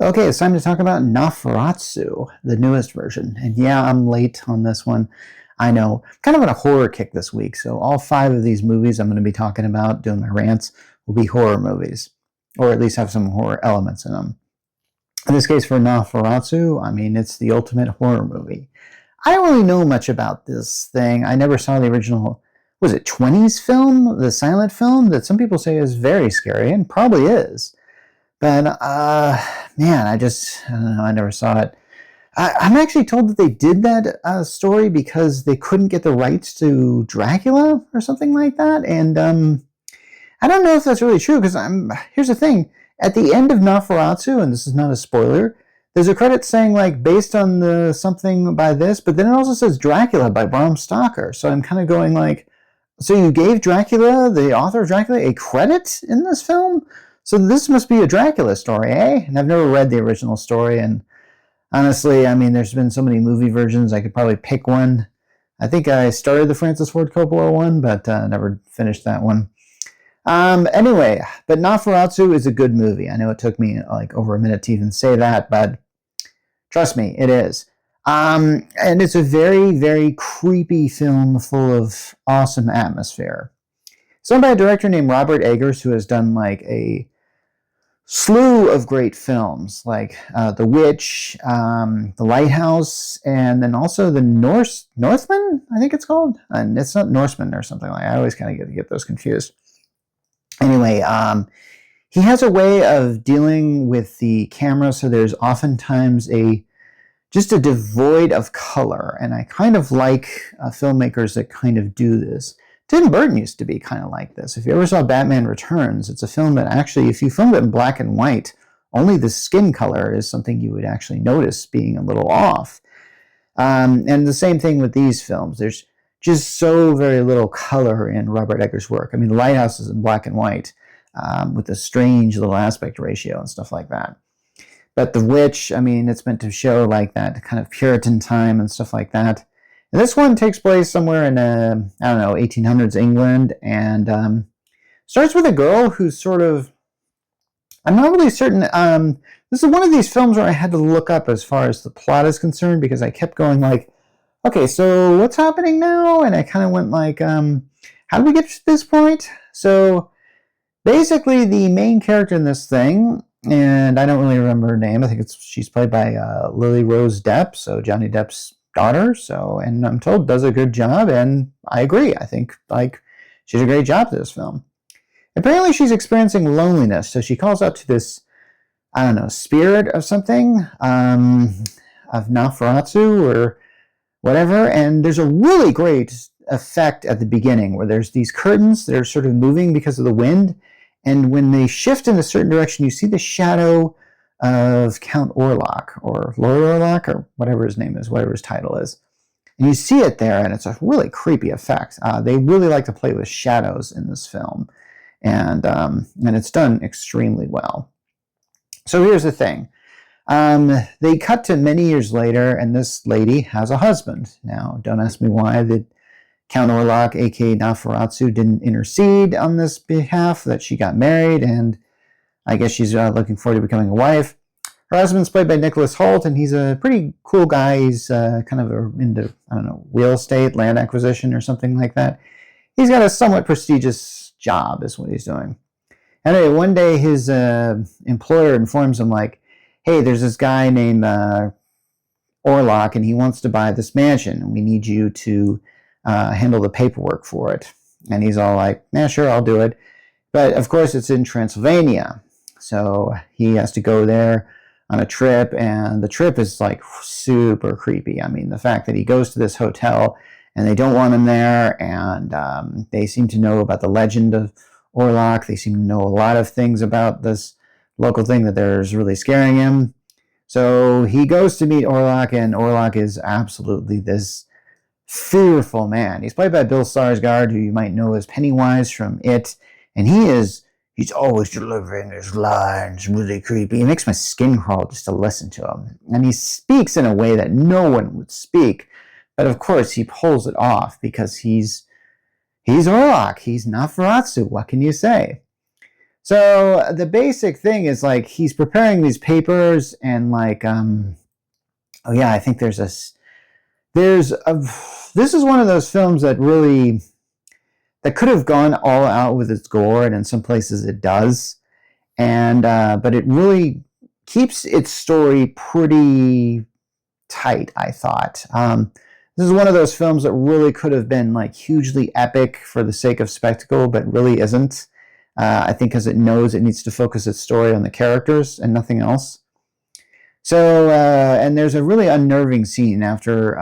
Okay, it's time to talk about Nosferatu, the newest version. And yeah, I'm late on this one. I know. Kind of on a horror kick this week, so all five of these movies I'm going to be talking about, doing my rants, will be horror movies. Or at least have some horror elements in them. In this case, for Nosferatu, I mean, it's the ultimate horror movie. I don't really know much about this thing. I never saw the original, was it 20s film? The silent film that some people say is very scary, and probably is. But man, I don't know. I never saw it. I'm actually told that they did that story because they couldn't get the rights to Dracula or something like that. And I don't know if that's really true because here's the thing. At the end of Nosferatu, and this is not a spoiler, there's a credit saying like based on the something by this, but then it also says Dracula by Bram Stoker. So I'm kind of going like, so you gave Dracula, the author of Dracula, a credit in this film? So this must be a Dracula story, eh? And I've never read the original story, and honestly, I mean, there's been so many movie versions, I could probably pick one. I think I started the Francis Ford Coppola one, but never finished that one. Anyway, but Nosferatu is a good movie. I know it took me like over a minute to even say that, but trust me, it is. And it's a very, very creepy film full of awesome atmosphere. It's done by a director named Robert Eggers, who has done like a slew of great films like The Witch, The Lighthouse, and then also the Northman, I think it's called. And it's not Norseman or something like that. I always kind of get those confused. Anyway, he has a way of dealing with the camera, so there's oftentimes just a devoid of color, and I kind of like filmmakers that kind of do this. Tim Burton used to be kind of like this. If you ever saw Batman Returns, it's a film that actually, if you filmed it in black and white, only the skin color is something you would actually notice being a little off. And the same thing with these films. There's just so very little color in Robert Eggers' work. I mean, The Lighthouse is in black and white with a strange little aspect ratio and stuff like that. But The Witch, I mean, it's meant to show like that kind of Puritan time and stuff like that. And this one takes place somewhere in, I don't know, 1800s England, and starts with a girl who's sort of, I'm not really certain, this is one of these films where I had to look up as far as the plot is concerned, because I kept going like, okay, so what's happening now? And I kind of went like, how do we get to this point? So basically the main character in this thing, and I don't really remember her name, I think she's played by Lily Rose Depp, so Johnny Depp's daughter, and I'm told does a good job, and I agree. I think like she did a great job to this film. Apparently she's experiencing loneliness, so she calls out to this, I don't know, spirit of something, of Nosferatu or whatever, and there's a really great effect at the beginning where there's these curtains that are sort of moving because of the wind, and when they shift in a certain direction, you see the shadow of Count Orlok, or Lord Orlok, or whatever his name is, whatever his title is. And you see it there, and it's a really creepy effect. They really like to play with shadows in this film, and it's done extremely well. So here's the thing. They cut to many years later, and this lady has a husband. Now, don't ask me why the Count Orlok, aka Nosferatu, didn't intercede on this behalf, that she got married, and I guess she's looking forward to becoming a wife. Her husband's played by Nicholas Hoult, and he's a pretty cool guy. He's kind of into, I don't know, real estate, land acquisition, or something like that. He's got a somewhat prestigious job, is what he's doing. Anyway, one day his employer informs him, like, hey, there's this guy named Orlok, and he wants to buy this mansion, and we need you to handle the paperwork for it. And he's all like, yeah, sure, I'll do it. But, of course, it's in Transylvania. So he has to go there on a trip, and the trip is like super creepy. I mean, the fact that he goes to this hotel and they don't want him there, and they seem to know about the legend of Orlok. They seem to know a lot of things about this local thing that there's really scaring him. So he goes to meet Orlok, and Orlok is absolutely this fearful man. He's played by Bill Skarsgård, who you might know as Pennywise from It, and he's always delivering his lines, really creepy. It makes my skin crawl just to listen to him. And he speaks in a way that no one would speak. But of course, he pulls it off because he's Orlok. He's Nosferatu. What can you say? So the basic thing is like he's preparing these papers and like oh yeah, I think there's a this is one of those films that really that could have gone all out with its gore, and in some places it does, and but it really keeps its story pretty tight, I thought. This is one of those films that really could have been like hugely epic for the sake of spectacle, but really isn't. I think because it knows it needs to focus its story on the characters and nothing else. So, and there's a really unnerving scene after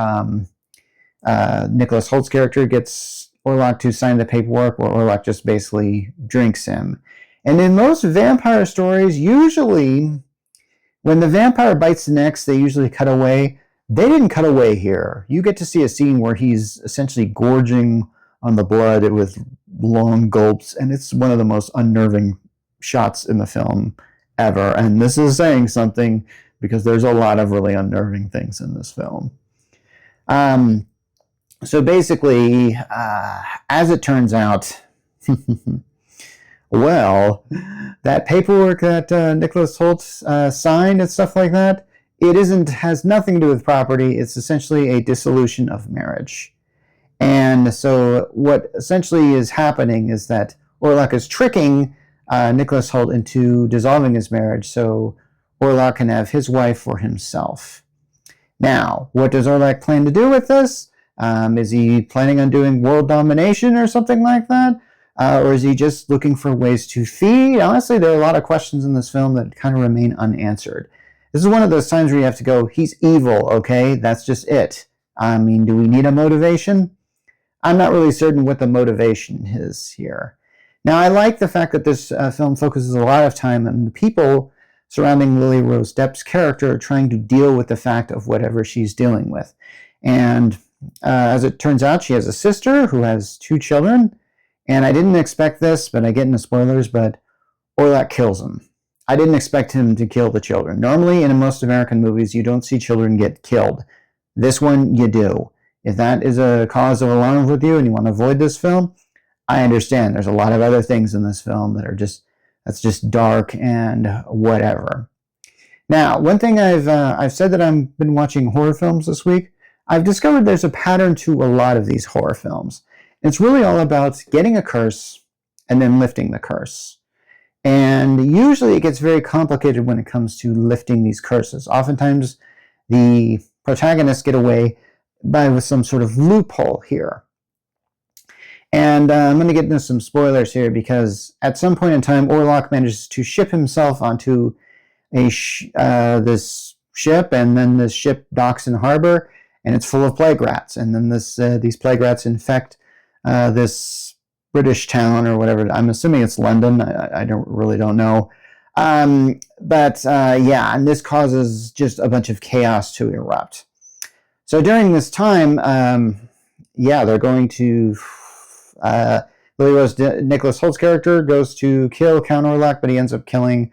Nicholas Holt's character gets Orlok to sign the paperwork, where Orlok just basically drinks him. And in most vampire stories, usually when the vampire bites the necks, they usually cut away. They didn't cut away here. You get to see a scene where he's essentially gorging on the blood with long gulps, and it's one of the most unnerving shots in the film ever. And this is saying something because there's a lot of really unnerving things in this film. So basically, as it turns out, well, that paperwork that Nicholas Holt signed and stuff like that, it has nothing to do with property. It's essentially a dissolution of marriage. And so what essentially is happening is that Orlok is tricking Nicholas Holt into dissolving his marriage so Orlok can have his wife for himself. Now, what does Orlok plan to do with this? Is he planning on doing world domination or something like that? Or is he just looking for ways to feed? Honestly, there are a lot of questions in this film that kind of remain unanswered. This is one of those times where you have to go, he's evil, okay? That's just it. I mean, do we need a motivation? I'm not really certain what the motivation is here. Now, I like the fact that this film focuses a lot of time on the people surrounding Lily Rose Depp's character trying to deal with the fact of whatever she's dealing with. And as it turns out, she has a sister who has 2 children. And I didn't expect this, but I get into spoilers, but Orlok kills him. I didn't expect him to kill the children. Normally, in most American movies, you don't see children get killed. This one, you do. If that is a cause of alarm with you and you want to avoid this film, I understand. There's a lot of other things in this film that are that's just dark and whatever. Now, one thing I've said that I've been watching horror films this week. I've discovered there's a pattern to a lot of these horror films. It's really all about getting a curse and then lifting the curse. And usually it gets very complicated when it comes to lifting these curses. Oftentimes the protagonists get away with some sort of loophole here. And I'm going to get into some spoilers here because at some point in time, Orlok manages to ship himself onto this ship, and then this ship docks in harbor, and it's full of plague rats. And then these plague rats infect this British town or whatever. I'm assuming it's London. I really don't know. Yeah, and this causes just a bunch of chaos to erupt. So during this time, they're going to Nicholas Holt's character goes to kill Count Orlok, but he ends up killing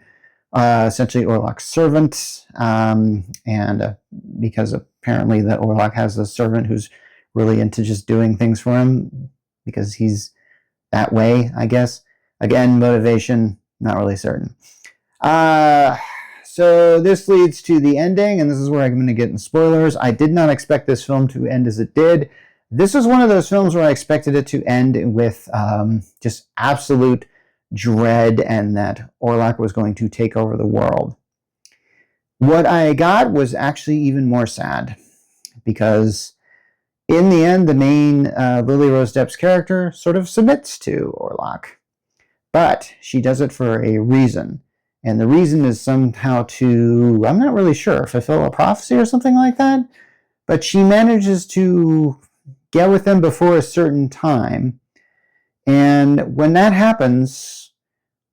essentially Orlok's servant, and because apparently that Orlok has a servant who's really into just doing things for him because he's that way, I guess. Again, motivation, not really certain. So this leads to the ending, and this is where I'm going to get in spoilers. I did not expect this film to end as it did. This is one of those films where I expected it to end with just absolute dread and that Orlok was going to take over the world. What I got was actually even more sad because in the end, the main Lily Rose Depp's character sort of submits to Orlok. But she does it for a reason. And the reason is somehow to, I'm not really sure, fulfill a prophecy or something like that. But she manages to get with him before a certain time. And when that happens,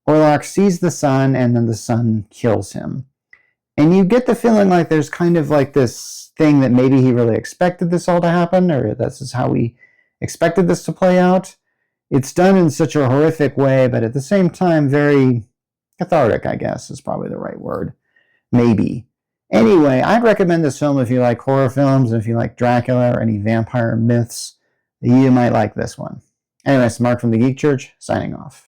Orlok sees the sun, and then the sun kills him. And you get the feeling like there's kind of like this thing that maybe he really expected this all to happen, or this is how he expected this to play out. It's done in such a horrific way, but at the same time, very cathartic, I guess, is probably the right word. Maybe. Anyway, I'd recommend this film if you like horror films, if you like Dracula or any vampire myths. You might like this one. Anyway, it's Mark from the Geek Church, signing off.